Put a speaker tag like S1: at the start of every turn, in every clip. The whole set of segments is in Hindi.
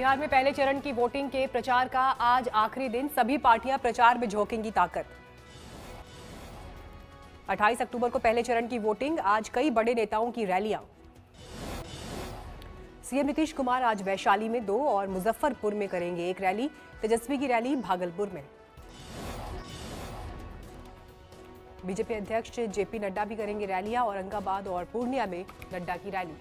S1: बिहार में पहले चरण की वोटिंग के प्रचार का आज आखिरी दिन। सभी पार्टियां प्रचार में झोंकेंगी ताकत। 28 अक्टूबर को पहले चरण की वोटिंग। आज कई बड़े नेताओं की रैलियां। सीएम नीतीश कुमार आज वैशाली में 2 और मुजफ्फरपुर में करेंगे 1 रैली। तेजस्वी की रैली भागलपुर में। बीजेपी अध्यक्ष जेपी नड्डा भी करेंगे रैलियां। औरंगाबाद और पूर्णिया में नड्डा की रैली।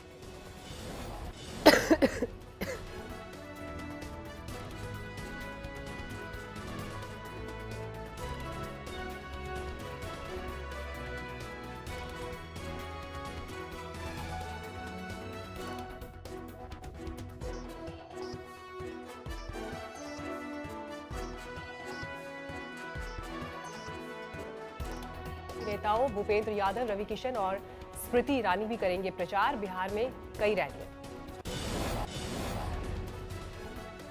S1: नेताओं भूपेंद्र यादव, रवि किशन और स्मृति ईरानी भी करेंगे प्रचार। बिहार में कई रैलियां।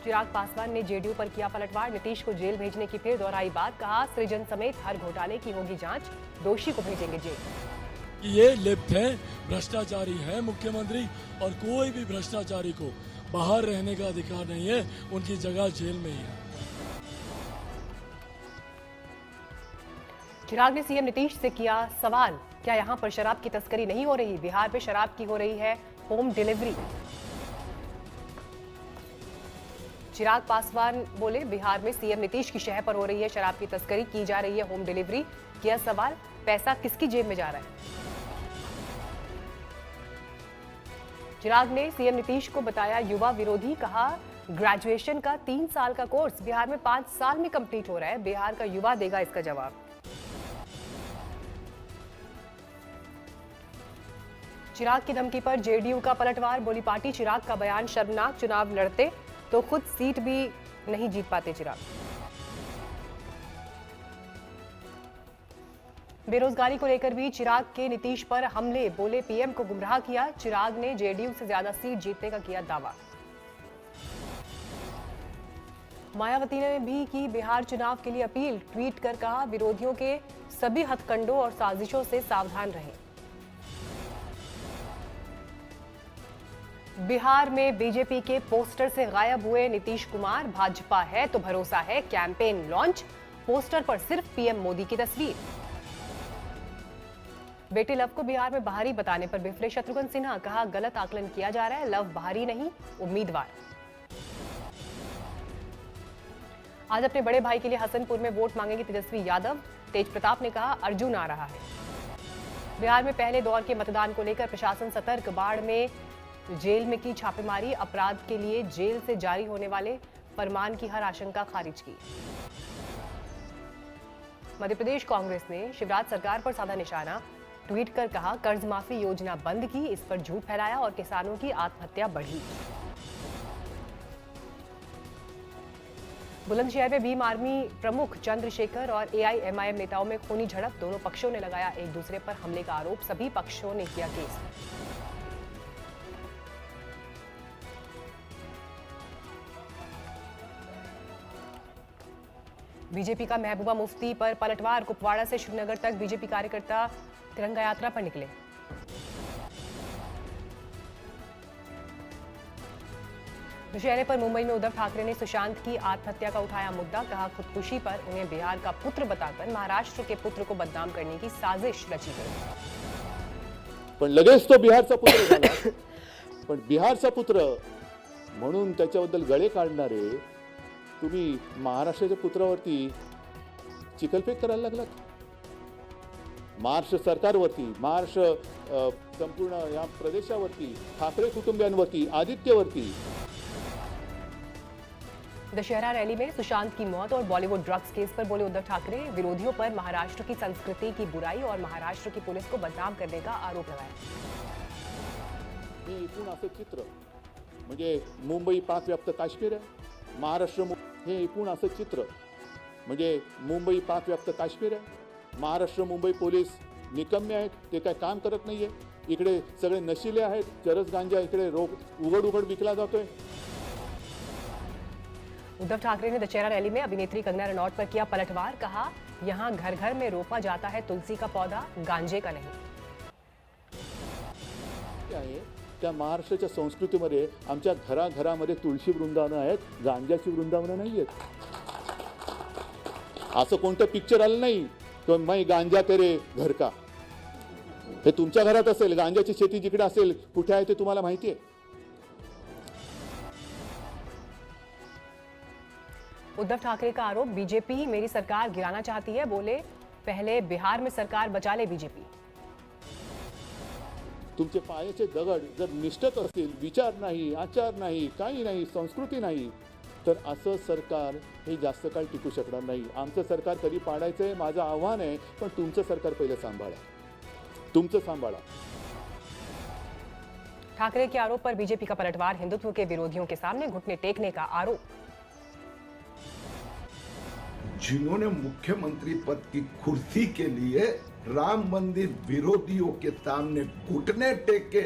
S1: चिराग पासवान ने जेडीयू पर किया पलटवार। नीतीश को जेल भेजने की फिर दोहराई बात। कहा, सृजन समेत हर घोटाले की होगी जांच, दोषी को भेजेंगे जेल।
S2: ये लिप्त है, भ्रष्टाचारी है मुख्यमंत्री, और कोई भी भ्रष्टाचारी को बाहर रहने का अधिकार नहीं है। उनकी जगह जेल में ही है।
S1: चिराग ने सीएम नीतीश से किया सवाल, क्या यहां पर शराब की तस्करी नहीं हो रही? बिहार में शराब की हो रही है होम डिलीवरी। चिराग पासवान बोले, बिहार में सीएम नीतीश की शह पर हो रही है शराब की तस्करी, की जा रही है होम डिलीवरी। किया सवाल, पैसा किसकी जेब में जा रहा है? चिराग ने सीएम नीतीश को बताया युवा विरोधी। कहा, ग्रेजुएशन का 3 साल का कोर्स बिहार में 5 साल में कंप्लीट हो रहा है। बिहार का युवा देगा इसका जवाब। चिराग की धमकी पर जेडीयू का पलटवार। बोली पार्टी, चिराग का बयान शर्मनाक, चुनाव लड़ते तो खुद सीट भी नहीं जीत पाते चिराग। बेरोजगारी को लेकर भी चिराग के नीतीश पर हमले। बोले, पीएम को गुमराह किया। चिराग ने जेडीयू से ज्यादा सीट जीतने का किया दावा। मायावती ने भी की बिहार चुनाव के लिए अपील। ट्वीट कर कहा, विरोधियों के सभी हथकंडों और साजिशों से सावधान रहें। बिहार में बीजेपी के पोस्टर से गायब हुए नीतीश कुमार। भाजपा है तो भरोसा है, कैंपेन लॉन्च। पोस्टर पर सिर्फ पीएम मोदी की तस्वीर। बेटे लव को बिहार में बाहरी बताने पर बिफरे शत्रुघ्न सिन्हा। कहा, गलत आकलन किया जा रहा है, लव बाहरी नहीं उम्मीदवार। आज अपने बड़े भाई के लिए हसनपुर में वोट मांगेंगे तेजस्वी यादव। तेज प्रताप ने कहा, अर्जुन आ रहा है। बिहार में पहले दौर के मतदान को लेकर प्रशासन सतर्क। बाढ़ में जेल में की छापेमारी। अपराध के लिए जेल से जारी होने वाले फरमान की हर आशंका खारिज की। मध्य प्रदेश कांग्रेस ने शिवराज सरकार पर साधा निशाना। ट्वीट कर कहा, कर्ज माफी योजना बंद की, इस पर झूठ फैलाया और किसानों की आत्महत्या बढ़ी। बुलंदशहर में भीम आर्मी प्रमुख चंद्रशेखर और एआईएमआईएम नेताओं में खूनी झड़प। दोनों पक्षों ने लगाया एक दूसरे पर हमले का आरोप। सभी पक्षों ने किया केस। बीजेपी का महबूबा मुफ्ती पर पलटवार। कुपवाड़ा से श्रीनगर तक बीजेपी कार्यकर्ता तिरंगा यात्रा पर निकले। दशहरे पर मुंबई में उद्धव ठाकरे ने सुशांत की आत्महत्या का उठाया मुद्दा। कहा, खुदकुशी पर उन्हें बिहार का पुत्र बताकर महाराष्ट्र के पुत्र को बदनाम करने की साजिश रची गई।
S3: पण लगेच तो बिहारचा पुत्र झाला। पण बिहारचा पुत्र म्हणून त्याच्याबद्दल गळे काढणारे तुम्ही महाराष्ट्राच्या पुत्रावरती चिखलफेक करायला लागलात। महाराष्ट्र सरकारवरती, महाराष्ट्र संपूर्ण या प्रदेशावरती, ठाकरे कुटुंबियांवरती, आदित्यवरती।
S1: दशहरा रैली में सुशांत की मौत और बॉलीवुड ड्रग्स केस पर बोले उद्धव ठाकरे। विरोधियों पर महाराष्ट्र की संस्कृति की बुराई और महाराष्ट्र की पुलिस को बदनाम करने का आरोप लगाया।
S3: हे एकूण असं चित्र म्हणजे मुंबई पाकव्याप्त काश्मीर आहे। महाराष्ट्र हे एकूण असं चित्र म्हणजे मुंबई पाकव्याप्त काश्मीर आहे। महाराष्ट्र मुंबई पोलीस निकम्मे आहेत, ते काय काम करत नाहीये। इकडे सगळे नशिले आहेत, चरस गांजा इकडे उघड उघड विकला जातोय।
S1: उद्धव ठाकरे ने दशहरा रैली में अभिनेत्री कंगना रनौत पर किया पलटवार। कहा, यहां घर घर में रोपा जाता है तुलसी का पौधा, गांजे का नहीं।
S3: क्या है त्या महाराष्ट्राच्या संस्कृतीमध्ये आमच्या घराघरामध्ये तुळशी वृंदावनं आहेत, गांजाची वृंदावनं नाही आहेत. असं कोणतं पिक्चर आलं नाही तो मै गांजा तेरे घर का. हे तुमच्या घरात असेल, गांजाची शेती जिकडे असेल, कुठे आहे ते तुम्हाला माहिती आहे.
S1: उद्धव ठाकरे का आरोप, बीजेपी मेरी सरकार गिराना चाहती है, बोले पहले बिहार में सरकार बचा ले बीजेपी.
S3: तुमचे पायाचे दगड जर निष्ठत असतील, विचार नाही, आचार नाही, काही नाही, संस्कृती नाही, तर असं सरकार हे जास्त काळ टिकू शकणार नाही. आमचं सरकार कधी पाडायचं आहे माझं आव्हान आहे, पण तुमचं सरकार पहिलं सांभाळा, तुमचं सांभाळा.
S1: ठाकरे के आरोप पर बीजेपी का पलटवार, हिंदुत्व के विरोधियों के सामने घुटने टेकने का आरोप.
S4: जिन्होंने मुख्यमंत्री पद की कुर्सी के लिए राम मंदिर विरोधियों के सामने घुटने टेके.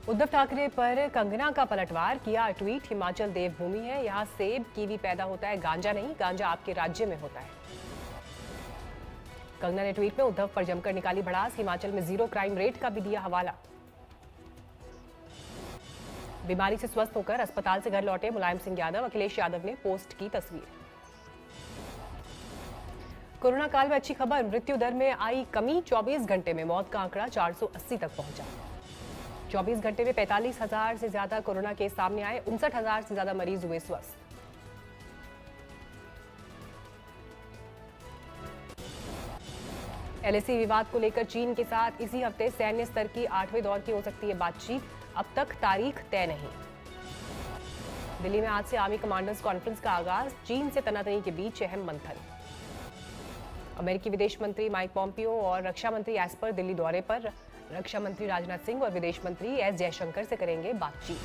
S1: उद्धव ठाकरे पर कंगना का पलटवार, किया ट्वीट, हिमाचल देवभूमि है, यहाँ सेब कीवी पैदा होता है, गांजा नहीं, गांजा आपके राज्य में होता है. कंगना ने ट्वीट में उद्धव पर जमकर निकाली भड़ास, हिमाचल में 0 क्राइम रेट का भी दिया हवाला. बीमारी से स्वस्थ होकर अस्पताल से घर लौटे मुलायम सिंह यादव, अखिलेश यादव ने पोस्ट की तस्वीर. कोरोना काल में अच्छी खबर, मृत्यु दर में आई कमी, 24 घंटे में मौत का आंकड़ा 480 तक पहुंचा. 24 घंटे में 45,000 से ज्यादा कोरोना केस सामने आए, 59,000 से ज्यादा मरीज हुए स्वस्थ. एलएसी विवाद को लेकर चीन के साथ इसी हफ्ते सैन्य स्तर की 8वें दौर की हो सकती है बातचीत, अब तक तारीख तय नहीं. दिल्ली में आज से आर्मी कमांडर्स कॉन्फ्रेंस का आगाज, चीन से तनातनी के बीच अहम मंथन. अमेरिकी विदेश मंत्री माइक पॉम्पियो और रक्षा मंत्री एस्पर दिल्ली दौरे पर, रक्षा मंत्री राजनाथ सिंह और विदेश मंत्री एस जयशंकर से करेंगे बातचीत.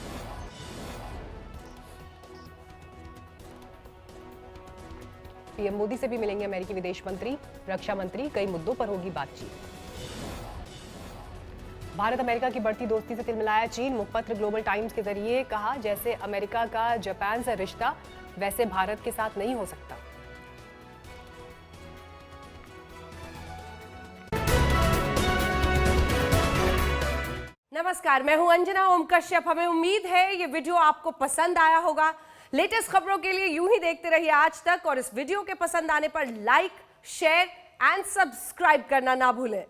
S1: पीएम मोदी से भी मिलेंगे अमेरिकी विदेश मंत्री, रक्षा मंत्री, कई मुद्दों पर होगी बातचीत. भारत अमेरिका की बढ़ती दोस्ती से तिलमिलाया चीन, मुखपत्र ग्लोबल टाइम्स के जरिए कहा, जैसे अमेरिका का जापान से रिश्ता वैसे भारत के साथ नहीं हो सकता.
S5: नमस्कार, मैं हूं अंजना ओम कश्यप. हमें उम्मीद है ये वीडियो आपको पसंद आया होगा. लेटेस्ट खबरों के लिए यूं ही देखते रहिए आज तक, और इस वीडियो के पसंद आने पर लाइक, शेयर एंड सब्सक्राइब करना ना भूलें.